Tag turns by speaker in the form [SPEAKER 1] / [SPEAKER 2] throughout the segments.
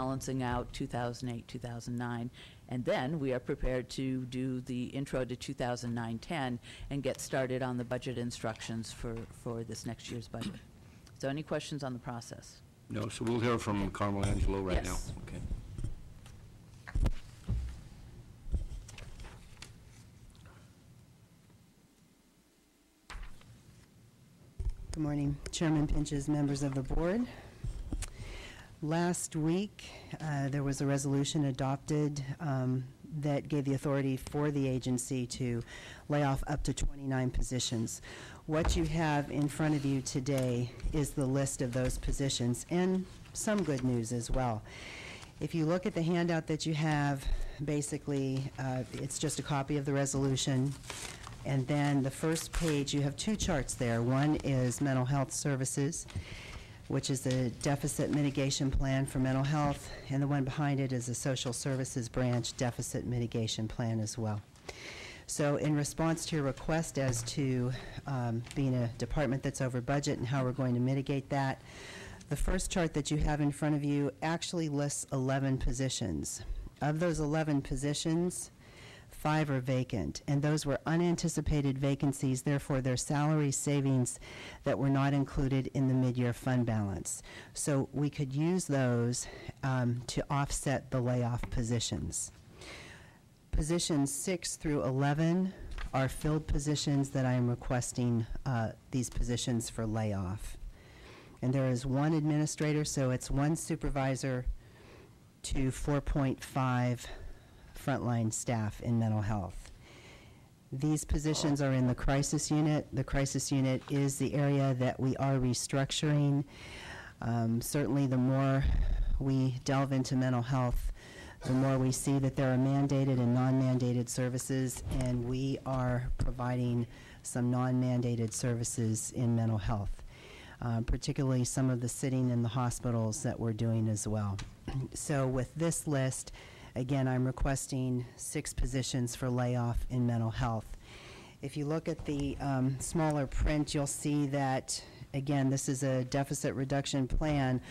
[SPEAKER 1] balancing out 2008, 2009. And then we are prepared to do the intro to 2009-10 and get started on the budget instructions for this next year's budget. So any questions on the process?
[SPEAKER 2] No, so we'll hear from Carmel Angelo right
[SPEAKER 1] Yes.
[SPEAKER 2] now. Okay.
[SPEAKER 3] Good morning, Chairman Pinches, members of the board. Last week, there was a resolution adopted that gave the authority for the agency to lay off up to 29 positions. What you have in front of you today is the list of those positions, and some good news as well. If you look at the handout that you have, basically, it's just a copy of the resolution. And then the first page, you have two charts there. One is mental health services, which is the deficit mitigation plan for mental health, and the one behind it is the social services branch deficit mitigation plan as well. So in response to your request as to being a department that's over budget and how we're going to mitigate that, the first chart that you have in front of you actually lists 11 positions. Of those 11 positions, 5 are vacant, and those were unanticipated vacancies. Therefore, they're salary savings that were not included in the mid-year fund balance. So we could use those to offset the layoff positions. Positions 6 through 11 are filled positions that I am requesting these positions for layoff. And there is one administrator, so it's one supervisor to 4.5 frontline staff in mental health. These positions are in the crisis unit. The crisis unit is the area that we are restructuring. Certainly the more we delve into mental health, the more we see that there are mandated and non-mandated services, and we are providing some non-mandated services in mental health, particularly some of the sitting in the hospitals that we're doing as well. So with this list, again, I'm requesting 6 positions for layoff in mental health. If you look at the smaller print, you'll see that, again, this is a deficit reduction plan.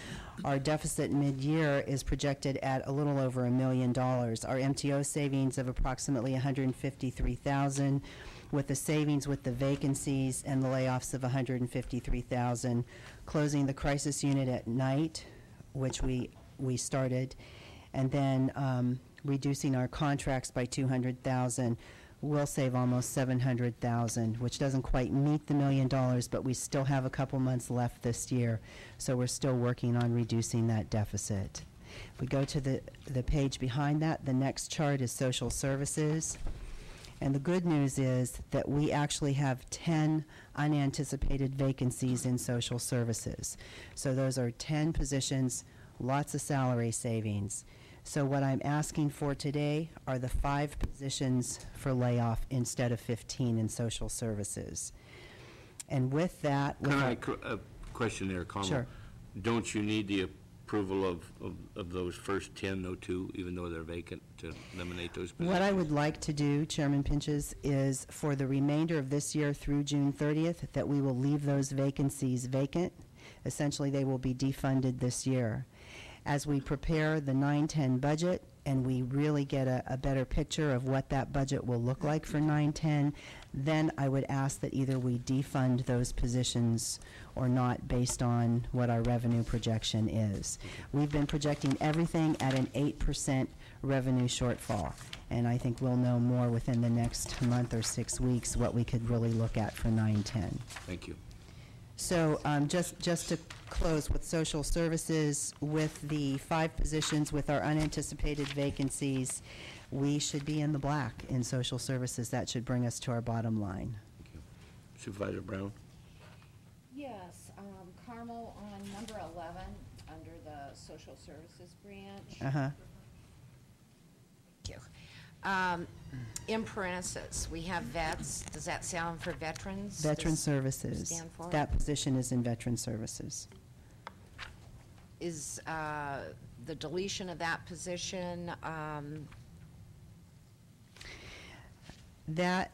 [SPEAKER 3] Our deficit mid-year is projected at a little over $1 million. Our MTO savings of approximately $153,000, with the savings with the vacancies and the layoffs of $153,000, closing the crisis unit at night, which we started, and then reducing our contracts by $200,000, we'll save almost $700,000, which doesn't quite meet the $1 million, but we still have a couple months left this year, so we're still working on reducing that deficit. If we go to the page behind that, the next chart is social services. And the good news is that we actually have 10 unanticipated vacancies in social services. So those are 10 positions, lots of salary savings. So what I'm asking for today are the 5 positions for layoff instead of 15 in social services. And with that...
[SPEAKER 2] Can I question there, Carmel?
[SPEAKER 3] Sure.
[SPEAKER 2] Don't you need the approval of those first 10, no 2, even though they're vacant, to eliminate those positions?
[SPEAKER 3] What I would like to do, Chairman Pinches, is for the remainder of this year through June 30th, that we will leave those vacancies vacant. Essentially, they will be defunded this year. As we prepare the 9-10 budget and we really get a better picture of what that budget will look like for 9-10, then I would ask that either we defund those positions or not based on what our revenue projection is. We've been projecting everything at an 8% revenue shortfall, and I think we'll know more within the next month or 6 weeks what we could really look at for 9-10.
[SPEAKER 2] Thank you.
[SPEAKER 3] So just to close with social services, with the 5 positions with our unanticipated vacancies, we should be in the black in social services. That should bring us to our bottom line.
[SPEAKER 2] Thank you. Supervisor Brown?
[SPEAKER 4] Yes, Carmel, on number 11, under the social services branch.
[SPEAKER 3] Uh-huh.
[SPEAKER 4] Thank you. In parentheses, we have vets. Does that sound for veterans?
[SPEAKER 3] Veteran services.
[SPEAKER 4] Stand for?
[SPEAKER 3] That position is in veteran services.
[SPEAKER 4] Is the deletion of that position?
[SPEAKER 3] That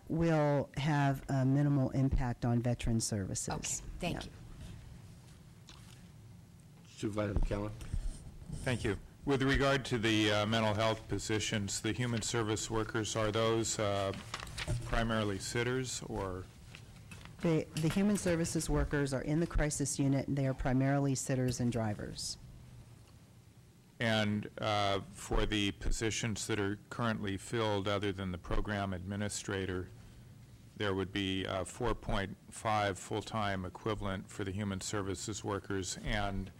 [SPEAKER 3] will have a minimal impact on veteran services.
[SPEAKER 4] Okay, thank you.
[SPEAKER 2] Supervisor McKellen?
[SPEAKER 5] Thank you. With regard to the mental health positions, the human service workers, are those primarily sitters or?
[SPEAKER 3] The human services workers are in the crisis unit, and they are primarily sitters and drivers.
[SPEAKER 5] And for the positions that are currently filled, other than the program administrator, there would be 4.5 full-time equivalent for the human services workers. And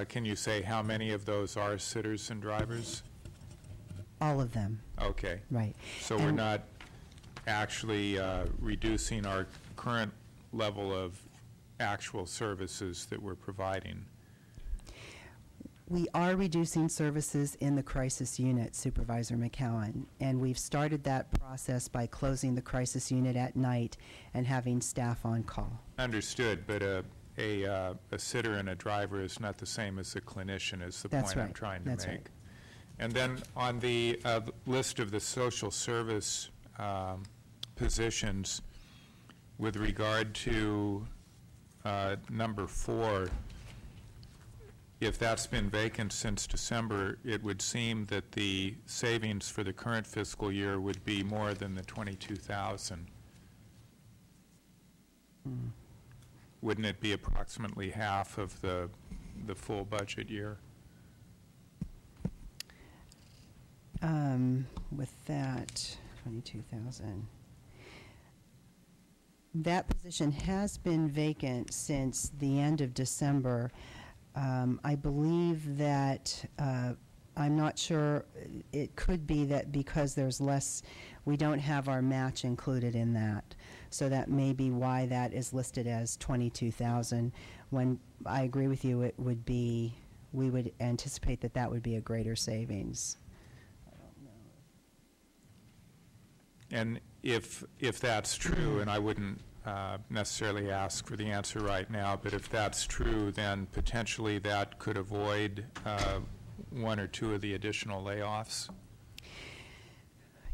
[SPEAKER 5] can you say how many of those are sitters and drivers?
[SPEAKER 3] All of them,
[SPEAKER 5] Okay.
[SPEAKER 3] right.
[SPEAKER 5] So we're not actually reducing our current level of actual services that we're providing.
[SPEAKER 3] We are reducing services in the crisis unit, Supervisor McCowan, and we've started that process by closing the crisis unit at night and having staff on call.
[SPEAKER 5] Understood, but a sitter and a driver is not the same as a clinician, is the
[SPEAKER 3] That's
[SPEAKER 5] point I'm
[SPEAKER 3] right.
[SPEAKER 5] trying to
[SPEAKER 3] That's
[SPEAKER 5] make.
[SPEAKER 3] right.
[SPEAKER 5] And then on the list of the social service positions, with regard to number 4, if that's been vacant since December, it would seem that the savings for the current fiscal year would be more than the $22,000. Wouldn't it be approximately half of the full budget year?
[SPEAKER 3] With that, 22,000. That position has been vacant since the end of December. I believe that, I'm not sure, it could be that because there's less, we don't have our match included in that. So that may be why that is listed as 22,000. When I agree with you, it would be, we would anticipate that that would be a greater savings.
[SPEAKER 5] And if that's true, and I wouldn't necessarily ask for the answer right now, but if that's true, then potentially that could avoid 1 or 2 of the additional layoffs?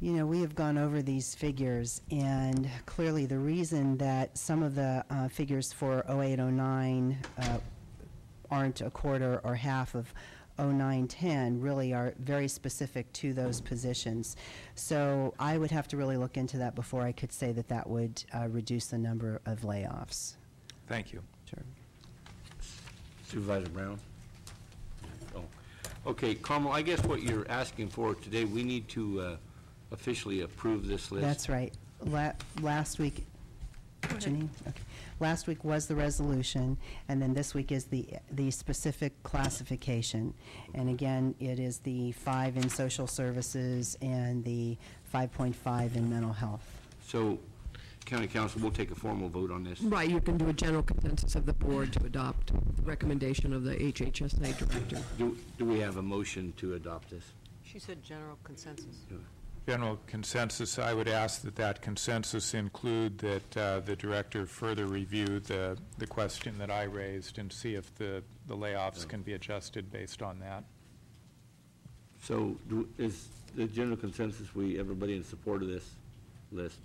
[SPEAKER 3] You know, we have gone over these figures, and clearly the reason that some of the figures for 0809 aren't a quarter or half of 0910 really are very specific to those positions. So I would have to really look into that before I could say that that would reduce the number of layoffs.
[SPEAKER 5] Thank you.
[SPEAKER 3] Sure.
[SPEAKER 2] Supervisor Brown? Oh. Okay, Carmel, I guess what you're asking for today, we need to officially approve this list.
[SPEAKER 3] That's right. Last week, Janine? Okay. Last week was the resolution, and then this week is the specific classification. And again, it is the 5 in social services and the 5.5 in mental health.
[SPEAKER 2] So, County Council, we'll take a formal vote on this.
[SPEAKER 6] Right, you can do a general consensus of the board to adopt the recommendation of the HHSA director.
[SPEAKER 2] Do we have a motion to adopt this?
[SPEAKER 7] She said general consensus.
[SPEAKER 5] General consensus, I would ask that that consensus include that the director further review the question that I raised and see if the layoffs can be adjusted based on that.
[SPEAKER 2] So is the general consensus, everybody in support of this list?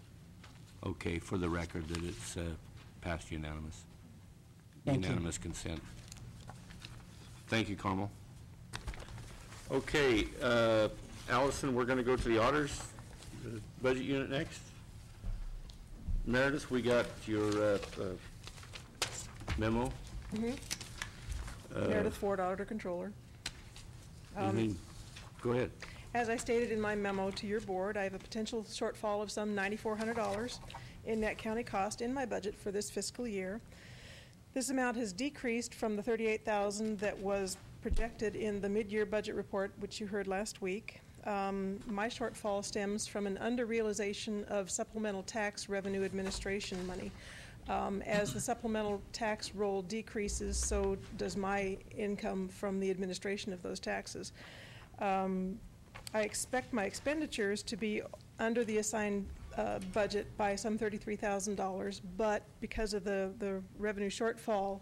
[SPEAKER 2] Okay, for the record, that it's passed unanimous.
[SPEAKER 3] Thank you.
[SPEAKER 2] Unanimous consent. Thank you, Carmel. Okay, Allison, we're going to go to the auditors budget unit next. Meredith, we got your memo.
[SPEAKER 7] Meredith Ford, Auditor Controller.
[SPEAKER 2] Go ahead.
[SPEAKER 7] As I stated in my memo to your board, I have a potential shortfall of some $9,400 in net county cost in my budget for this fiscal year. This amount has decreased from the $38,000 that was projected in the mid-year budget report, which you heard last week. My shortfall stems from an under-realization of supplemental tax revenue administration money. As the supplemental tax roll decreases, so does my income from the administration of those taxes. I expect my expenditures to be under the assigned budget by some $33,000, but because of the revenue shortfall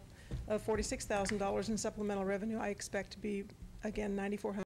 [SPEAKER 7] of $46,000 in supplemental revenue, I expect to be, again, $9,400